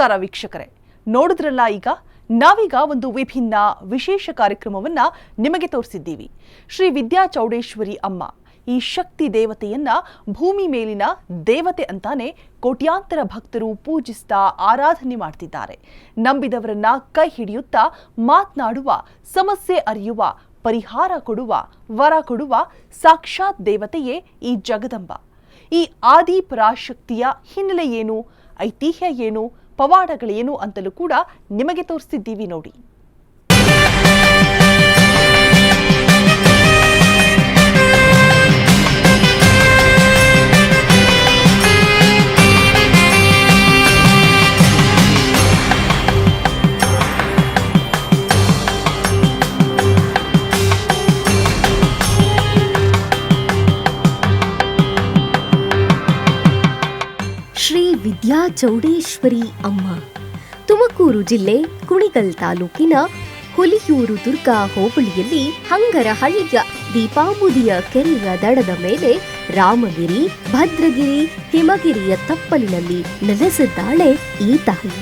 ನಮಸ್ಕಾರ ವೀಕ್ಷಕರೇ, ನೋಡಿದ್ರಲ್ಲ ನಾವೀಗ ಒಂದು ವಿಭಿನ್ನ ವಿಶೇಷ ಕಾರ್ಯಕ್ರಮವನ್ನ ನಿಮಗೆ ತೋರಿಸಿದ್ದೀವಿ. ಶ್ರೀ ವಿದ್ಯಾ ಚೌಡೇಶ್ವರಿ ಅಮ್ಮ ಈ ಶಕ್ತಿ ದೇವತೆಯನ್ನ ಭೂಮಿ ಮೇಲಿನ ದೇವತೆ ಅಂತಾನೆ ಕೋಟ್ಯಾಂತರ ಭಕ್ತರು ಪೂಜಿಸ್ತಾ ಆರಾಧನೆ ಮಾಡ್ತಿದ್ದಾರೆ. ನಂಬಿದವರನ್ನ ಕೈ ಹಿಡಿಯುತ್ತಾ ಮಾತನಾಡುವ, ಸಮಸ್ಯೆ ಅರಿಯುವ, ಪರಿಹಾರ ಕೊಡುವ, ವರ ಕೊಡುವ ಸಾಕ್ಷಾತ್ ದೇವತೆಯೇ ಈ ಜಗದಂಬ. ಈ ಆದಿ ಪರಾಶಕ್ತಿಯ ಹಿನ್ನೆಲೆ ಏನು, ಐತಿಹ್ಯ ಏನು, ಪವಾಡಗಳೇನು ಅಂತಲೂ ಕೂಡ ನಿಮಗೆ ತೋರಿಸ್ತಿದ್ದೀವಿ ನೋಡಿ. ಶ್ರೀ ವಿದ್ಯಾ ಚೌಡೇಶ್ವರಿ ಅಮ್ಮ ತುಮಕೂರು ಜಿಲ್ಲೆ ಕುಣಿಗಲ್ ತಾಲೂಕಿನ ಹುಲಿಯೂರು ದುರ್ಗಾ ಹೋಬಳಿಯಲ್ಲಿ ಹಂಗರಹಳ್ಳಿಯ ದೀಪಾಂಬುದಿಯ ಕೆರೆಯ ದಡದ ಮೇಲೆ ರಾಮಗಿರಿ, ಭದ್ರಗಿರಿ, ಹಿಮಗಿರಿಯ ತಪ್ಪಲಿನಲ್ಲಿ ನೆಲೆಸಿದ್ದಾಳೆ ಈ ತಾಯಿ.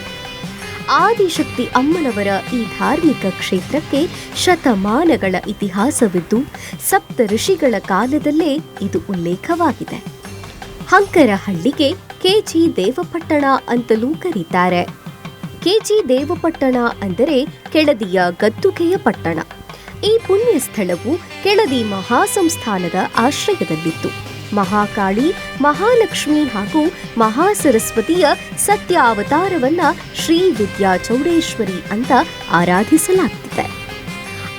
ಆದಿಶಕ್ತಿ ಅಮ್ಮನವರ ಈ ಧಾರ್ಮಿಕ ಕ್ಷೇತ್ರಕ್ಕೆ ಶತಮಾನಗಳ ಇತಿಹಾಸವಿದ್ದು ಸಪ್ತ ಋಷಿಗಳ ಕಾಲದಲ್ಲೇ ಇದು ಉಲ್ಲೇಖವಾಗಿದೆ. ಹಂಕರಹಳ್ಳಿಗೆ ಕೆಜಿ ದೇವಪಟ್ಟಣ ಅಂತಲೂ ಕರೀತಾರೆ. ಕೆಜಿ ದೇವಪಟ್ಟಣ ಅಂದರೆ ಕೆಳದಿಯ ಗದ್ದುಗೆಯ ಪಟ್ಟಣ. ಈ ಪುಣ್ಯ ಸ್ಥಳವು ಕೆಳದಿ ಮಹಾಸಂಸ್ಥಾನದ ಆಶ್ರಯದಲ್ಲಿತ್ತು. ಮಹಾಕಾಳಿ, ಮಹಾಲಕ್ಷ್ಮಿ ಹಾಗೂ ಮಹಾಸರಸ್ವತಿಯ ಸತ್ಯ ಅವತಾರವನ್ನ ಶ್ರೀ ವಿದ್ಯಾ ಚೌಡೇಶ್ವರಿ ಅಂತ ಆರಾಧಿಸಲಾಗ್ತಿದೆ.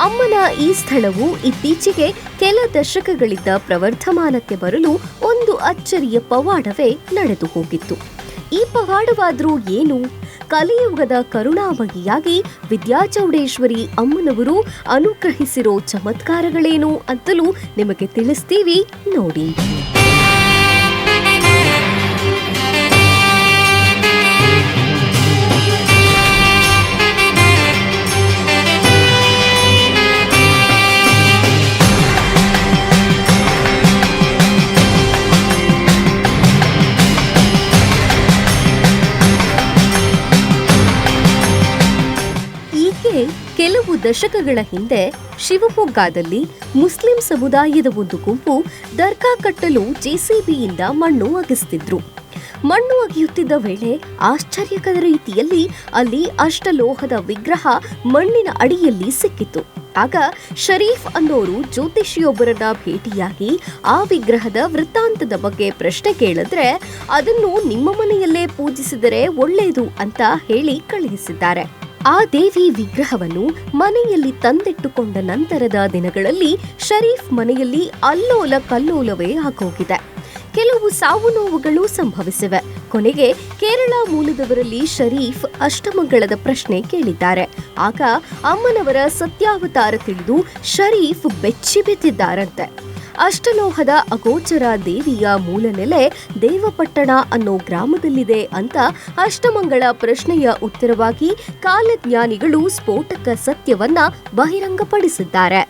ಅಮ್ಮನ ಈ ಸ್ಥಳವು ಇತ್ತೀಚೆಗೆ ಕೆಲ ದಶಕಗಳಿಂದ ಪ್ರವರ್ಧಮಾನಕ್ಕೆ ಬರಲು ಒಂದು ಅಚ್ಚರಿಯ ಪವಾಡವೇ ನಡೆದು ಹೋಗಿತ್ತು. ಈ ಪವಾಡವಾದ್ರೂ ಏನು? ಕಲಿಯುಗದ ಕರುಣಾಮಯಿಯಾಗಿ ವಿದ್ಯಾಚೌಡೇಶ್ವರಿ ಅಮ್ಮನವರು ಅನುಗ್ರಹಿಸಿರೋ ಚಮತ್ಕಾರಗಳೇನು ಅಂತಲೂ ನಿಮಗೆ ತಿಳಿಸ್ತೀವಿ ನೋಡಿ. ಕೆಲವು ದಶಕಗಳ ಹಿಂದೆ ಶಿವಮೊಗ್ಗದಲ್ಲಿ ಮುಸ್ಲಿಂ ಸಮುದಾಯದ ಒಂದು ಗುಂಪು ದರ್ಗಾ ಕಟ್ಟಲು ಜೆಸಿಬಿಯಿಂದ ಮಣ್ಣು ಅಗೆಸ್ತಿದ್ರು. ಮಣ್ಣು ಅಗೆಯುತ್ತಿದ್ದ ವೇಳೆ ಆಶ್ಚರ್ಯಕರ ರೀತಿಯಲ್ಲಿ ಅಲ್ಲಿ ಅಷ್ಟಲೋಹದ ವಿಗ್ರಹ ಮಣ್ಣಿನ ಅಡಿಯಲ್ಲಿ ಸಿಕ್ಕಿತು. ಆಗ ಶರೀಫ್ ಅನ್ನೋರು ಜ್ಯೋತಿಷಿಯೊಬ್ಬರನ್ನ ಭೇಟಿಯಾಗಿ ಆ ವಿಗ್ರಹದ ವೃತ್ತಾಂತದ ಬಗ್ಗೆ ಪ್ರಶ್ನೆ ಕೇಳಿದ್ರೆ ಅದನ್ನು ನಿಮ್ಮ ಮನೆಯಲ್ಲೇ ಪೂಜಿಸಿದರೆ ಒಳ್ಳೆಯದು ಅಂತ ಹೇಳಿ ಕಳುಹಿಸಿದ್ದಾರೆ. ಆ ದೇವಿ ವಿಗ್ರಹವನ್ನು ಮನೆಯಲ್ಲಿ ತಂದಿಟ್ಟುಕೊಂಡ ನಂತರದ ದಿನಗಳಲ್ಲಿ ಶರೀಫ್ ಮನೆಯಲ್ಲಿ ಅಲ್ಲೋಲ ಕಲ್ಲೋಲವೇ ಆಗೋಗಿದೆ. ಕೆಲವು ಸಾವು ನೋವುಗಳು ಸಂಭವಿಸಿವೆ. ಕೊನೆಗೆ ಕೇರಳ ಮೂಲದವರಲ್ಲಿ ಶರೀಫ್ ಅಷ್ಟಮಂಗಳದ ಪ್ರಶ್ನೆ ಕೇಳಿದ್ದಾರೆ. ಆಗ ಅಮ್ಮನವರ ಸತ್ಯಾವತಾರ ತಿಳಿದು ಶರೀಫ್ ಬೆಚ್ಚಿ ಬಿದ್ದಿದ್ದಾರಂತೆ. ಅಷ್ಟಲೋಹದ ಅಗೋಚರ ದೇವಿಯ ಮೂಲ ನೆಲೆ ದೇವಪಟ್ಟಣ ಅನ್ನೋ ಗ್ರಾಮದಲ್ಲಿದೆ ಅಂತ ಅಷ್ಟಮಂಗಳ ಪ್ರಶ್ನೆಯ ಉತ್ತರವಾಗಿ ಕಾಲಜ್ಞಾನಿಗಳು ಸ್ಫೋಟಕ ಸತ್ಯವನ್ನ ಬಹಿರಂಗಪಡಿಸಿದ್ದಾರೆ.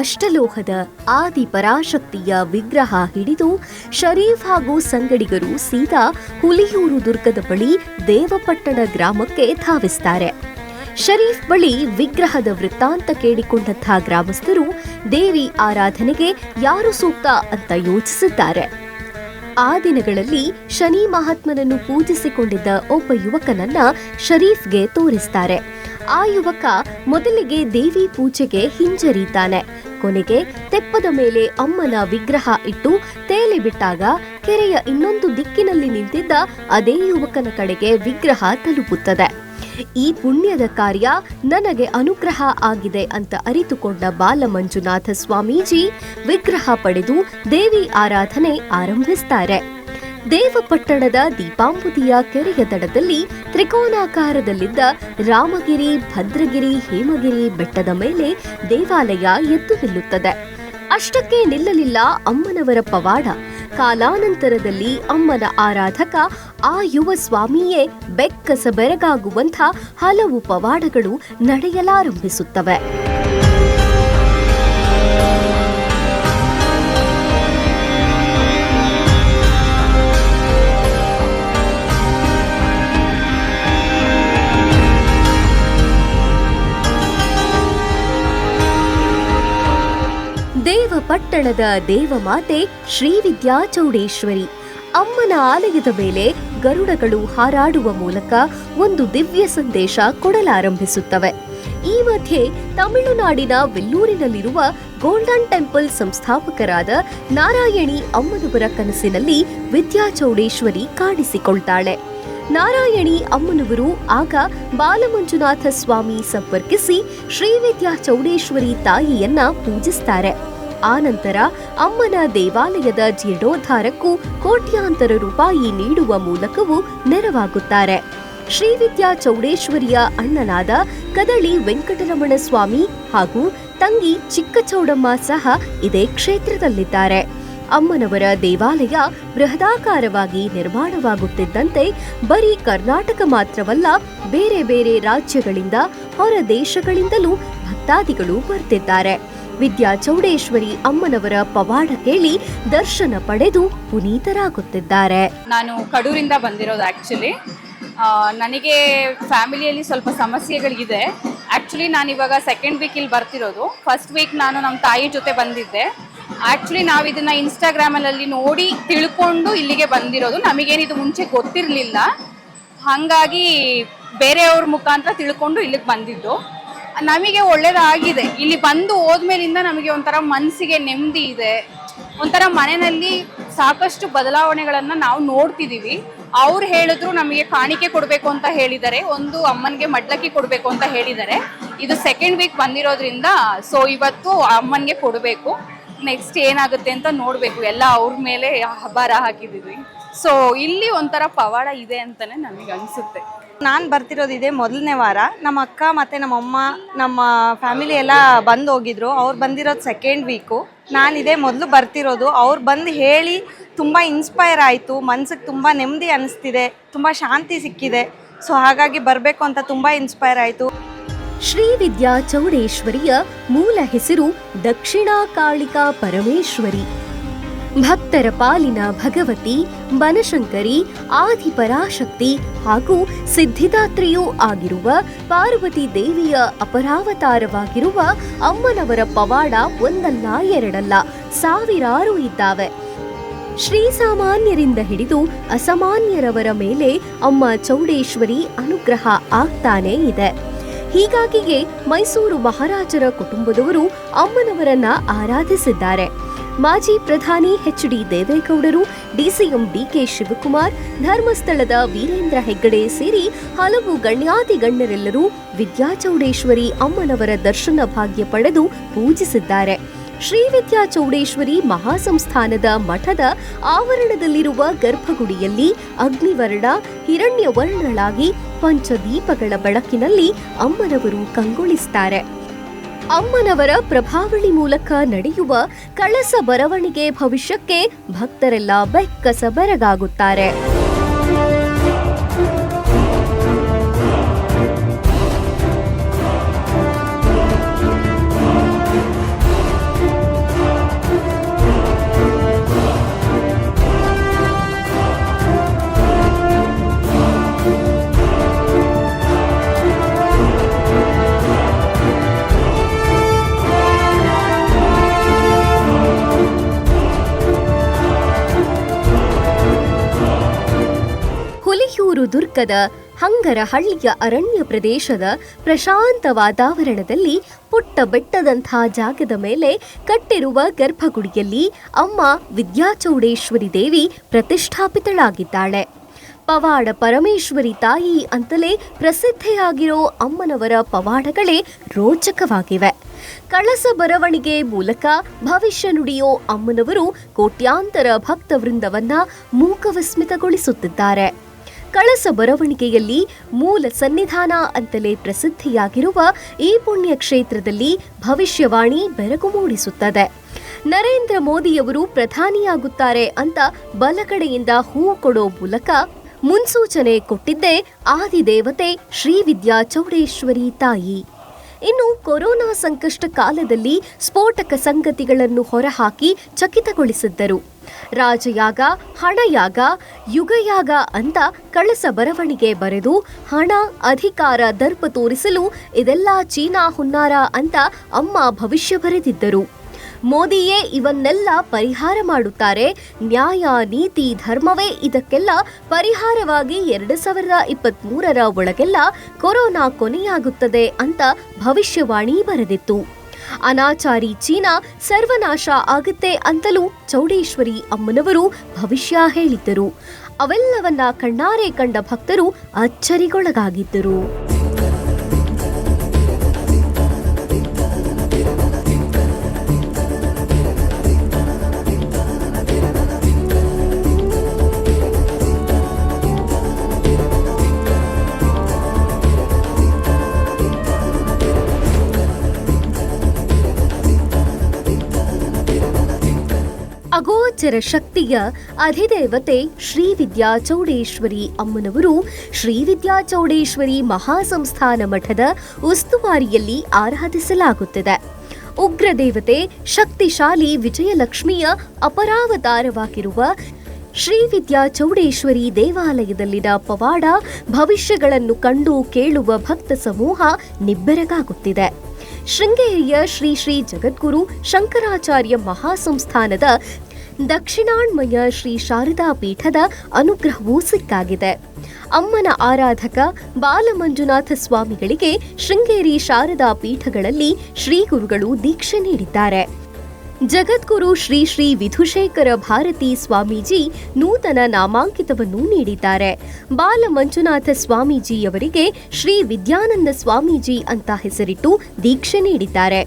ಅಷ್ಟಲೋಹದ ಆದಿ ಪರಾಶಕ್ತಿಯ ವಿಗ್ರಹ ಹಿಡಿದು ಶರೀಫ್ ಹಾಗೂ ಸಂಗಡಿಗರು ಸೀದಾ ಹುಲಿಯೂರು ದುರ್ಗದ ಬಳಿ ದೇವಪಟ್ಟಣ ಗ್ರಾಮಕ್ಕೆ ಧಾವಿಸ್ತಾರೆ. ಶರೀಫ್ ಬಳಿ ವಿಗ್ರಹದ ವೃತ್ತಾಂತ ಕೇಳಿಕೊಂಡಂತಹ ಗ್ರಾಮಸ್ಥರು ದೇವಿ ಆರಾಧನೆಗೆ ಯಾರು ಸೂಕ್ತ ಅಂತ ಯೋಚಿಸಿದ್ದಾರೆ. ಆ ದಿನಗಳಲ್ಲಿ ಶನಿ ಮಹಾತ್ಮನನ್ನು ಪೂಜಿಸಿಕೊಂಡಿದ್ದ ಒಬ್ಬ ಯುವಕನನ್ನ ಶರೀಫ್ಗೆ ತೋರಿಸ್ತಾರೆ. ಆ ಯುವಕ ಮೊದಲಿಗೆ ದೇವಿ ಪೂಜೆಗೆ ಹಿಂಜರಿತಾನೆ. ಕೊನೆಗೆ ತೆಪ್ಪದ ಮೇಲೆ ಅಮ್ಮನ ವಿಗ್ರಹ ಇಟ್ಟು ತೇಲಿ ಬಿಟ್ಟಾಗ ಕೆರೆಯ ಇನ್ನೊಂದು ದಿಕ್ಕಿನಲ್ಲಿ ನಿಂತಿದ್ದ ಅದೇ ಯುವಕನ ಕಡೆಗೆ ವಿಗ್ರಹ ತಲುಪುತ್ತದೆ. ಈ ಪುಣ್ಯದ ಕಾರ್ಯ ನನಗೆ ಅನುಗ್ರಹ ಆಗಿದೆ ಅಂತ ಅರಿತುಕೊಂಡ ಬಾಲಮಂಜುನಾಥ ಸ್ವಾಮೀಜಿ ವಿಗ್ರಹ ಪಡೆದು ದೇವಿ ಆರಾಧನೆ ಆರಂಭಿಸ್ತಾರೆ. ದೇವಪಟ್ಟಣದ ದೀಪಾಂಬುದಿಯ ಕೆರೆಯ ದಡದಲ್ಲಿ ತ್ರಿಕೋನಾಕಾರದಲ್ಲಿದ್ದ ರಾಮಗಿರಿ, ಭದ್ರಗಿರಿ, ಹೇಮಗಿರಿ ಬೆಟ್ಟದ ಮೇಲೆ ದೇವಾಲಯ ಎದ್ದು ನಿಲ್ಲುತ್ತದೆ. ಅಷ್ಟಕ್ಕೆ ನಿಲ್ಲಲಿಲ್ಲ ಅಮ್ಮನವರ ಪವಾಡ. ಕಾಲಾನಂತರದಲ್ಲಿ ಅಮ್ಮನ ಆರಾಧಕ ಆ ಯುವ ಸ್ವಾಮಿಯೇ ಬೆಕ್ಕಸ ಬೆರಗಾಗುವಂಥ ಹಲವು ಪವಾಡಗಳು ನಡೆಯಲಾರಂಭಿಸುತ್ತವೆ. ದೇವಪಟ್ಟಣದ ದೇವಮಾತೆ ಶ್ರೀ ವಿದ್ಯಾ ಚೌಡೇಶ್ವರಿ ಅಮ್ಮನ ಆಲಯದ ಮೇಲೆ ಗರುಡಗಳು ಹಾರಾಡುವ ಮೂಲಕ ಒಂದು ದಿವ್ಯ ಸಂದೇಶ ಕೊಡಲಾರಂಭಿಸುತ್ತವೆ. ಈ ಮಧ್ಯೆ ತಮಿಳುನಾಡಿನ ವೆಲ್ಲೂರಿನಲ್ಲಿರುವ ಗೋಲ್ಡನ್ ಟೆಂಪಲ್ ಸಂಸ್ಥಾಪಕರಾದ ನಾರಾಯಣಿ ಅಮ್ಮನವರ ಕನಸಿನಲ್ಲಿ ವಿದ್ಯಾ ಚೌಡೇಶ್ವರಿ ಕಾಣಿಸಿಕೊಳ್ತಾಳೆ. ನಾರಾಯಣಿ ಅಮ್ಮನವರು ಆಗ ಬಾಲಮಂಜುನಾಥ ಸ್ವಾಮಿ ಸಂಪರ್ಕಿಸಿ ಶ್ರೀ ವಿದ್ಯಾ ಚೌಡೇಶ್ವರಿ ತಾಯಿಯನ್ನ ಪೂಜಿಸ್ತಾರೆ. ಆನಂತರ ಅಮ್ಮನ ದೇವಾಲಯದ ಜೀರ್ಣೋದ್ಧಾರಕ್ಕೂ ಕೋಟ್ಯಾಂತರ ರೂಪಾಯಿ ನೀಡುವ ಮೂಲಕವೂ ನೆರವಾಗುತ್ತಾರೆ. ಶ್ರೀ ವಿದ್ಯಾ ಚೌಡೇಶ್ವರಿಯ ಅಣ್ಣನಾದ ಕದಳಿ ವೆಂಕಟರಮಣ ಸ್ವಾಮಿ ಹಾಗೂ ತಂಗಿ ಚಿಕ್ಕ ಚೌಡಮ್ಮ ಸಹ ಇದೇ ಕ್ಷೇತ್ರದಲ್ಲಿದ್ದಾರೆ. ಅಮ್ಮನವರ ದೇವಾಲಯ ಬೃಹದಾಕಾರವಾಗಿ ನಿರ್ಮಾಣವಾಗುತ್ತಿದ್ದಂತೆ ಬರೀ ಕರ್ನಾಟಕ ಮಾತ್ರವಲ್ಲ, ಬೇರೆ ಬೇರೆ ರಾಜ್ಯಗಳಿಂದ ಹೊರ ದೇಶಗಳಿಂದಲೂ ಭಕ್ತಾದಿಗಳು ಬರ್ತಿದ್ದಾರೆ. ವಿದ್ಯಾ ಚೌಡೇಶ್ವರಿ ಅಮ್ಮನವರ ಪವಾಡ ಕೇಳಿ ದರ್ಶನ ಪಡೆದು ಪುನೀತರಾಗುತ್ತಿದ್ದಾರೆ. ನಾನು ಕಡೂರಿಂದ ಬಂದಿರೋದು. ಆ್ಯಕ್ಚುಲಿ ನನಗೆ ಫ್ಯಾಮಿಲಿಯಲ್ಲಿ ಸ್ವಲ್ಪ ಸಮಸ್ಯೆಗಳಿದೆ. ಆ್ಯಕ್ಚುಲಿ ನಾನಿವಾಗ ಸೆಕೆಂಡ್ ವೀಕ್ ಇಲ್ಲಿ ಬರ್ತಿರೋದು. ಫಸ್ಟ್ ವೀಕ್ ನಾನು ನಮ್ಮ ತಾಯಿ ಜೊತೆ ಬಂದಿದ್ದೆ. ಆ್ಯಕ್ಚುಲಿ ನಾವು ಇದನ್ನು ಇನ್ಸ್ಟಾಗ್ರಾಮಲ್ಲಿ ನೋಡಿ ತಿಳ್ಕೊಂಡು ಇಲ್ಲಿಗೆ ಬಂದಿರೋದು. ನಮಗೇನಿದು ಮುಂಚೆ ಗೊತ್ತಿರಲಿಲ್ಲ, ಹಾಗಾಗಿ ಬೇರೆಯವ್ರ ಮುಖಾಂತರ ತಿಳ್ಕೊಂಡು ಇಲ್ಲಿಗೆ ಬಂದಿದ್ದು. ನಮಗೆ ಒಳ್ಳೇದಾಗಿದೆ. ಇಲ್ಲಿ ಬಂದು ಹೋದ್ಮೇಲಿಂದ ನಮಗೆ ಒಂಥರ ಮನಸ್ಸಿಗೆ ನೆಮ್ಮದಿ ಇದೆ. ಒಂಥರ ಮನೆಯಲ್ಲಿ ಸಾಕಷ್ಟು ಬದಲಾವಣೆಗಳನ್ನು ನಾವು ನೋಡ್ತಿದ್ದೀವಿ. ಅವ್ರು ಹೇಳಿದ್ರು ನಮಗೆ ಕಾಣಿಕೆ ಕೊಡಬೇಕು ಅಂತ ಹೇಳಿದ್ದಾರೆ, ಒಂದು ಅಮ್ಮನಿಗೆ ಮಡ್ಲಕ್ಕಿ ಕೊಡಬೇಕು ಅಂತ ಹೇಳಿದ್ದಾರೆ. ಇದು ಸೆಕೆಂಡ್ ವೀಕ್ ಬಂದಿರೋದ್ರಿಂದ ಸೊ ಇವತ್ತು ಅಮ್ಮನಿಗೆ ಕೊಡಬೇಕು. ನೆಕ್ಸ್ಟ್ ಏನಾಗುತ್ತೆ ಅಂತ ನೋಡಬೇಕು. ಎಲ್ಲ ಅವ್ರ ಮೇಲೆ ಭಾರ ಹಾಕಿದ್ದೀವಿ. ಸೊ ಇಲ್ಲಿ ಒಂಥರ ಪವಾಡ ಇದೆ ಅಂತಲೇ ನಮಗೆ ಅನಿಸುತ್ತೆ. ನಾನು ಬರ್ತಿರೋದು ಇದೆ ಮೊದಲನೇ ವಾರ. ನಮ್ಮ ಅಕ್ಕ ಮತ್ತು ನಮ್ಮಮ್ಮ ನಮ್ಮ ಫ್ಯಾಮಿಲಿ ಎಲ್ಲ ಬಂದು ಹೋಗಿದ್ರು. ಅವ್ರು ಬಂದಿರೋದು ಸೆಕೆಂಡ್ ವೀಕು. ನಾನಿದೆ ಮೊದಲು ಬರ್ತಿರೋದು. ಅವ್ರು ಬಂದು ಹೇಳಿ ತುಂಬ ಇನ್ಸ್ಪೈರ್ ಆಯಿತು. ಮನ್ಸಿಗೆ ತುಂಬ ನೆಮ್ಮದಿ ಅನ್ನಿಸ್ತಿದೆ, ತುಂಬ ಶಾಂತಿ ಸಿಕ್ಕಿದೆ. ಸೊ ಹಾಗಾಗಿ ಬರಬೇಕು ಅಂತ ತುಂಬ ಇನ್ಸ್ಪೈರ್ ಆಯಿತು. ಶ್ರೀ ವಿದ್ಯಾ ಚೌಡೇಶ್ವರಿಯ ಮೂಲ ಹೆಸರು ದಕ್ಷಿಣಾ ಕಾಳಿಕಾ ಪರಮೇಶ್ವರಿ. ಭಕ್ತರ ಪಾಲಿನ ಭಗವತಿ, ಬನಶಂಕರಿ, ಆದಿಪರಾಶಕ್ತಿ ಹಾಗೂ ಸಿದ್ಧಿದಾತ್ರಿಯೂ ಆಗಿರುವ ಪಾರ್ವತಿ ದೇವಿಯ ಅಪರಾವತಾರವಾಗಿರುವ ಅಮ್ಮನವರ ಪವಾಡ ಒಂದಲ್ಲ ಎರಡಲ್ಲ, ಸಾವಿರಾರು ಇದ್ದಾವೆ. ಶ್ರೀಸಾಮಾನ್ಯರಿಂದ ಹಿಡಿದು ಅಸಾಮಾನ್ಯರವರ ಮೇಲೆ ಅಮ್ಮ ಚೌಡೇಶ್ವರಿ ಅನುಗ್ರಹ ಆಗ್ತಾನೇ ಇದೆ. ಹೀಗಾಗಿಯೇ ಮೈಸೂರು ಮಹಾರಾಜರ ಕುಟುಂಬದವರು ಅಮ್ಮನವರನ್ನ ಆರಾಧಿಸಿದ್ದಾರೆ. ಮಾಜಿ ಪ್ರಧಾನಿ ಎಚ್.ಡಿ. ದೇವೇಗೌಡರು, ಡಿಸಿಎಂ ಡಿ.ಕೆ. ಶಿವಕುಮಾರ್, ಧರ್ಮಸ್ಥಳದ ವೀರೇಂದ್ರ ಹೆಗ್ಗಡೆ ಸೇರಿ ಹಲವು ಗಣ್ಯಾತಿ ಗಣ್ಯರೆಲ್ಲರೂ ವಿದ್ಯಾ ಚೌಡೇಶ್ವರಿ ಅಮ್ಮನವರ ದರ್ಶನ ಭಾಗ್ಯ ಪಡೆದು ಪೂಜಿಸಿದ್ದಾರೆ. ಶ್ರೀ ವಿದ್ಯಾ ಚೌಡೇಶ್ವರಿ ಮಹಾಸಂಸ್ಥಾನದ ಮಠದ ಆವರಣದಲ್ಲಿರುವ ಗರ್ಭಗುಡಿಯಲ್ಲಿ ಅಗ್ನಿವರ್ಣ, ಹಿರಣ್ಯವರ್ಣಳಾಗಿ ಪಂಚದೀಪಗಳ ಬೆಳಕಿನಲ್ಲಿ ಅಮ್ಮನವರು ಕಂಗೊಳಿಸುತ್ತಾರೆ. ಅಮ್ಮನವರ ಪ್ರಭಾವಳಿ ಮೂಲಕ ನಡೆಯುವ ಕಳಸ ಬರವಣಿಗೆ ಭವಿಷ್ಯಕ್ಕೆ ಭಕ್ತರೆಲ್ಲ ಬೆಕ್ಕಸ ಬೆರಗಾಗುತ್ತಾರೆ. ದುರ್ಗದ ಹಂಗರಹಳ್ಳಿಯ ಅರಣ್ಯ ಪ್ರದೇಶದ ಪ್ರಶಾಂತ ವಾತಾವರಣದಲ್ಲಿ ಪುಟ್ಟ ಬೆಟ್ಟದಂಥ ಜಾಗದ ಮೇಲೆ ಕಟ್ಟಿರುವ ಗರ್ಭಗುಡಿಯಲ್ಲಿ ಅಮ್ಮ ವಿದ್ಯಾ ಚೌಡೇಶ್ವರಿ ದೇವಿ ಪ್ರತಿಷ್ಠಾಪಿತಳಾಗಿದ್ದಾಳೆ. ಪವಾಡ ಪರಮೇಶ್ವರಿ ತಾಯಿ ಅಂತಲೇ ಪ್ರಸಿದ್ಧಿಯಾಗಿರೋ ಅಮ್ಮನವರ ಪವಾಡಗಳೇ ರೋಚಕವಾಗಿವೆ. ಕಳಸ ಬರವಣಿಗೆ ಮೂಲಕ ಭವಿಷ್ಯ ನುಡಿಯೋ ಅಮ್ಮನವರು ಕೋಟ್ಯಾಂತರ ಭಕ್ತವೃಂದವನ್ನ ಮೂಕವಿಸ್ಮಿತಗೊಳಿಸುತ್ತಿದ್ದಾರೆ. ಕಳಸ ಬರವಣಿಗೆಯಲ್ಲಿ ಮೂಲ ಸನ್ನಿಧಾನ ಅಂತಲೇ ಪ್ರಸಿದ್ಧಿಯಾಗಿರುವ ಈ ಪುಣ್ಯ ಕ್ಷೇತ್ರದಲ್ಲಿ ಭವಿಷ್ಯವಾಣಿ ಬೆರಗು ಮೂಡಿಸುತ್ತದೆ. ನರೇಂದ್ರ ಮೋದಿಯವರು ಪ್ರಧಾನಿಯಾಗುತ್ತಾರೆ ಅಂತ ಬಲಕಡೆಯಿಂದ ಹೂವು ಕೊಡೋ ಮೂಲಕ ಮುನ್ಸೂಚನೆ ಕೊಟ್ಟಿದ್ದೇ ಆದಿದೇವತೆ ಶ್ರೀ ವಿದ್ಯಾ ಚೌಡೇಶ್ವರಿ ತಾಯಿ. ಇನ್ನು ಕೊರೋನಾ ಸಂಕಷ್ಟ ಕಾಲದಲ್ಲಿ ಸ್ಫೋಟಕ ಸಂಗತಿಗಳನ್ನು ಹೊರಹಾಕಿ ಚಕಿತಗೊಳಿಸಿದ್ದರು. ರಾಜಯಾಗ, ಹಣಯಾಗ, ಯುಗಯಾಗ ಅಂತ ಕಳಸ ಬರವಣಿಗೆ ಬರೆದು ಹಣ, ಅಧಿಕಾರ, ದರ್ಪ ತೋರಿಸಲು ಇದೆಲ್ಲ ಚೀನಾ ಹುನ್ನಾರ ಅಂತ ಅಮ್ಮ ಭವಿಷ್ಯ ಬರೆದಿದ್ದರು. ಮೋದಿಯೇ ಇವನ್ನೆಲ್ಲ ಪರಿಹಾರ ಮಾಡುತ್ತಾರೆ, ನ್ಯಾಯ, ನೀತಿ, ಧರ್ಮವೇ ಇದಕ್ಕೆಲ್ಲ ಪರಿಹಾರವಾಗಿ 2023ರ ಒಳಗೆಲ್ಲ ಕೊರೋನಾ ಕೊನೆಯಾಗುತ್ತದೆ ಅಂತ ಭವಿಷ್ಯವಾಣಿ ಬರೆದಿತ್ತು. ಅನಾಚಾರಿ ಚೀನಾ ಸರ್ವನಾಶ ಆಗುತ್ತೆ ಅಂತಲೂ ಚೌಡೇಶ್ವರಿ ಅಮ್ಮನವರು ಭವಿಷ್ಯ ಹೇಳಿದ್ದರು. ಅವೆಲ್ಲವನ್ನ ಕಣ್ಣಾರೆ ಕಂಡ ಭಕ್ತರು ಅಚ್ಚರಿಗೊಳಗಾಗಿದ್ದರು. ಅಗೋಚರ ಶಕ್ತಿಯ ಅಧಿದೇವತೆ ಶ್ರೀ ವಿದ್ಯಾ ಚೌಡೇಶ್ವರಿ ಅಮ್ಮನವರು ಶ್ರೀ ವಿದ್ಯಾ ಚೌಡೇಶ್ವರಿ ಮಹಾಸಂಸ್ಥಾನ ಮಠದ ಉಸ್ತುವಾರಿಯಲ್ಲಿ ಆರಾಧಿಸಲಾಗುತ್ತದೆ. ಉಗ್ರ ದೇವತೆ, ಶಕ್ತಿಶಾಲಿ ವಿಜಯಲಕ್ಷ್ಮಿಯ ಅಪರಾವತಾರವಾಗಿರುವ ಶ್ರೀ ವಿದ್ಯಾ ಚೌಡೇಶ್ವರಿ ದೇವಾಲಯದಲ್ಲಿನ ಪವಾಡ, ಭವಿಷ್ಯಗಳನ್ನು ಕಂಡು ಕೇಳುವ ಭಕ್ತ ಸಮೂಹ ನಿಬ್ಬೆರಗಾಗುತ್ತಿದೆ. ಶೃಂಗೇರಿಯ ಶ್ರೀ ಶ್ರೀ ಜಗದ್ಗುರು ಶಂಕರಾಚಾರ್ಯ ಮಹಾಸಂಸ್ಥಾನದ ದಕ್ಷಿಣಾನ್ಮಯ ಶ್ರೀ ಶಾರದಾ ಪೀಠದ ಅನುಗ್ರಹವೂ ಸಿಕ್ಕಾಗಿದೆ. ಅಮ್ಮನ ಆರಾಧಕ ಬಾಲಮಂಜುನಾಥ ಸ್ವಾಮಿಗಳಿಗೆ ಶೃಂಗೇರಿ ಶಾರದಾ ಪೀಠಗಳಲ್ಲಿ ಶ್ರೀ ಗುರುಗಳು ದೀಕ್ಷೆ ನೀಡಿದ್ದಾರೆ. ಜಗದ್ಗುರು ಶ್ರೀ ಶ್ರೀ ವಿಧುಶೇಖರ ಭಾರತಿ ಸ್ವಾಮೀಜಿ ನೂತನ ನಾಮಾಂಕಿತವನ್ನು ನೀಡಿದ್ದಾರೆ. ಬಾಲಮಂಜುನಾಥ ಸ್ವಾಮೀಜಿಯವರಿಗೆ ಶ್ರೀ ವಿದ್ಯಾನಂದ ಸ್ವಾಮೀಜಿ ಅಂತ ಹೆಸರಿಟ್ಟು ದೀಕ್ಷೆ ನೀಡಿದ್ದಾರೆ.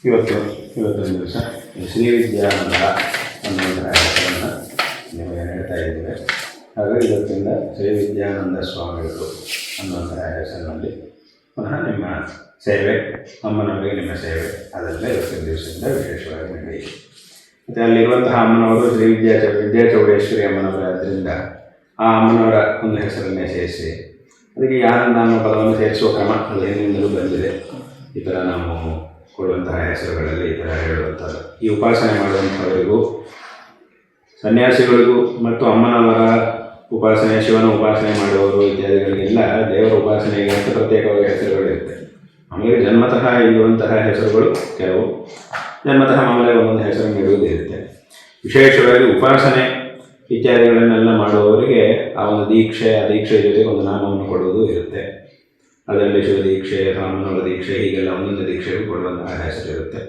ಇವತ್ತೊಂದು ದಿವಸ ಶ್ರೀ ವಿದ್ಯಾನಂದ ಅನ್ನುವಂಥ ಹೆಸರನ್ನು ನಿಮಗೆ ಹೇಳ್ತಾ ಇದ್ದೇವೆ. ಹಾಗಾಗಿ ಇವತ್ತಿಂದ ಶ್ರೀ ವಿದ್ಯಾನಂದ ಸ್ವಾಮಿಗಳು ಅನ್ನುವಂಥ ಹೆಸರಿನಲ್ಲಿ ಪುನಃ ನಿಮ್ಮ ಸೇವೆ, ಅಮ್ಮನವರಿಗೆ ನಿಮ್ಮ ಸೇವೆ ಅದೆಲ್ಲ ಇವತ್ತಿನ ದಿವಸದಿಂದ ವಿಶೇಷವಾಗಿ ನಡೆಯಿತು. ಮತ್ತು ಅಲ್ಲಿರುವಂತಹ ಅಮ್ಮನವರು ಶ್ರೀ ವಿದ್ಯಾ ಚೌಡೇಶ್ವರಿ ಅಮ್ಮನವರಾದ್ದರಿಂದ ಆ ಅಮ್ಮನವರ ಒಂದು ಹೆಸರನ್ನೇ ಸೇರಿಸಿ ಅದಕ್ಕೆ ಯಾರನ್ನ ಅನ್ನೋ ಪದವನ್ನು ಸೇರಿಸುವ ಕ್ರಮ ಅದು ಹಿಂದಿನಿಂದಲೂ ಬಂದಿದೆ. ಈ ಥರ ನಾವು ಕೊಡುವಂತಹ ಹೆಸರುಗಳಲ್ಲಿ ಈ ಥರ ಹೇಳುವಂಥದ್ದು. ಈ ಉಪಾಸನೆ ಮಾಡುವಂಥವರಿಗೂ ಸನ್ಯಾಸಿಗಳಿಗೂ ಮತ್ತು ಅಮ್ಮನವರ ಉಪಾಸನೆ, ಶಿವನ ಉಪಾಸನೆ ಮಾಡುವವರು ಇತ್ಯಾದಿಗಳಿಗೆಲ್ಲ ದೇವರ ಉಪಾಸನೆಗೆ ಅಂತ ಪ್ರತ್ಯೇಕವಾಗಿ ಹೆಸರುಗಳಿರುತ್ತೆ. ಆಮೇಲೆ ಜನ್ಮತಃ ಇರುವಂತಹ ಹೆಸರುಗಳು ಕೆಲವು, ಜನ್ಮತಃ ಮಾಮೂಲಿ ಒಂದೊಂದು ಹೆಸರನ್ನು ಇಡುವುದಿರುತ್ತೆ. ವಿಶೇಷವಾಗಿ ಉಪಾಸನೆ ಇತ್ಯಾದಿಗಳನ್ನೆಲ್ಲ ಮಾಡುವವರಿಗೆ ಆ ಒಂದು ದೀಕ್ಷೆ, ಆ ದೀಕ್ಷೆಯ ಜೊತೆಗೆ ಒಂದು ನಾಮವನ್ನು ಕೊಡುವುದು ಇರುತ್ತೆ. ಅದರಲ್ಲಿ ಶಿವ ದೀಕ್ಷೆ, ಅಮ್ಮನವರ ದೀಕ್ಷೆ, ಹೀಗೆಲ್ಲ ಒಂದೊಂದು ದೀಕ್ಷೆಗೂ ಕೊಡುವಂತಹ ಹೆಸರಿರುತ್ತೆ.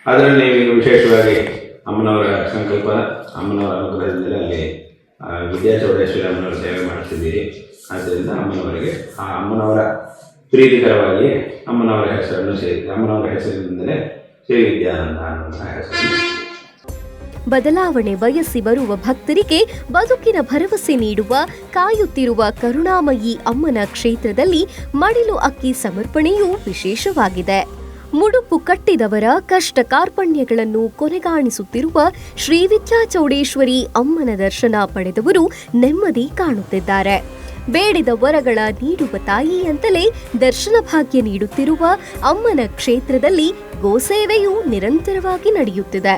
ಅದರಲ್ಲಿ ನೀವು ವಿಶೇಷವಾಗಿ ಅಮ್ಮನವರ ಸಂಕಲ್ಪನ, ಅಮ್ಮನವರ ಅನುಗ್ರಹದಿಂದಲೇ ಅಲ್ಲಿ ವಿದ್ಯಾ ಚೌಡೇಶ್ವರಿ ಅಮ್ಮನವರ ಸೇವೆ ಮಾಡ್ತಿದ್ದೀರಿ. ಆದ್ದರಿಂದ ಅಮ್ಮನವರಿಗೆ ಆ ಅಮ್ಮನವರ ಪ್ರೀತಿಕರವಾಗಿ ಅಮ್ಮನವರ ಹೆಸರನ್ನು ಸೇರಿಸಿ ಅಮ್ಮನವರ ಹೆಸರಿನಿಂದಲೇ ಶ್ರೀ ವಿದ್ಯಾನಂದ ಅನ್ನುವಂತಹ ಹೆಸರನ್ನು. ಬದಲಾವಣೆ ಬಯಸಿ ಬರುವ ಭಕ್ತರಿಗೆ ಬದುಕಿನ ಭರವಸೆ ನೀಡುವ, ಕಾಯುತ್ತಿರುವ ಕರುಣಾಮಯಿ ಅಮ್ಮನ ಕ್ಷೇತ್ರದಲ್ಲಿ ಮಡಿಲು ಅಕ್ಕಿ ಸಮರ್ಪಣೆಯೂ ವಿಶೇಷವಾಗಿದೆ. ಮುಡುಪು ಕಟ್ಟಿದವರ ಕಷ್ಟ ಕಾರ್ಪಣ್ಯಗಳನ್ನು ಕೊನೆಗಾಣಿಸುತ್ತಿರುವ ಶ್ರೀ ವಿದ್ಯಾ ಚೌಡೇಶ್ವರಿ ಅಮ್ಮನ ದರ್ಶನ ಪಡೆದವರು ನೆಮ್ಮದಿ ಕಾಣುತ್ತಿದ್ದಾರೆ. ಬೇಡಿದ ವರಗಳ ನೀಡುವ ತಾಯಿ ಅಂತಲೇ ದರ್ಶನ ಭಾಗ್ಯ ನೀಡುತ್ತಿರುವ ಅಮ್ಮನ ಕ್ಷೇತ್ರದಲ್ಲಿ ಗೋಸೇವೆಯೂ ನಿರಂತರವಾಗಿ ನಡೆಯುತ್ತಿದೆ.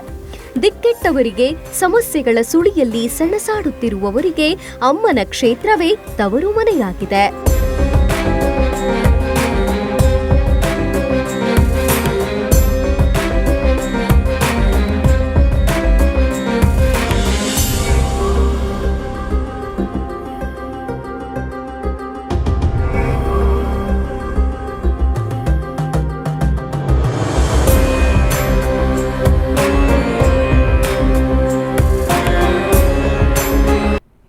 ದಿಕ್ಕೆಟ್ಟವರಿಗೆ, ಸಮಸ್ಯೆಗಳ ಸುಳಿಯಲ್ಲಿ ಸೆಣಸಾಡುತ್ತಿರುವವರಿಗೆ ಅಮ್ಮನ ಕ್ಷೇತ್ರವೇ ತವರು ಮನೆಯಾಗಿದೆ.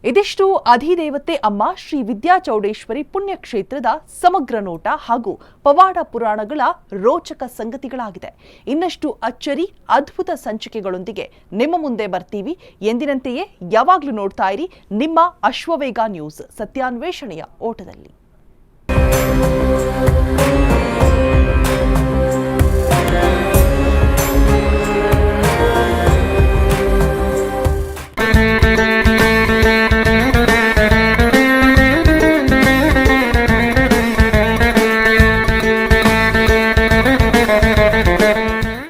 ಇದಿಷ್ಟು ಅಧಿದೇವತೆ ಅಮ್ಮ ಶ್ರೀ ವಿದ್ಯಾ ಚೌಡೇಶ್ವರಿ ಪುಣ್ಯಕ್ಷೇತ್ರದ ಸಮಗ್ರ ನೋಟ ಹಾಗೂ ಪವಾಡ ಪುರಾಣಗಳ ರೋಚಕ ಸಂಗತಿಗಳಾಗಿದೆ. ಇನ್ನಷ್ಟು ಅಚ್ಚರಿ, ಅದ್ಭುತ ಸಂಚಿಕೆಗಳೊಂದಿಗೆ ನಿಮ್ಮ ಮುಂದೆ ಬರ್ತೀವಿ. ಎಂದಿನಂತೆಯೇ ಯಾವಾಗಲೂ ನೋಡ್ತಾ ಇರಿ ನಿಮ್ಮ ಅಶ್ವವೇಗ ನ್ಯೂಸ್, ಸತ್ಯಾನ್ವೇಷಣೆಯ ಓಟದಲ್ಲಿ.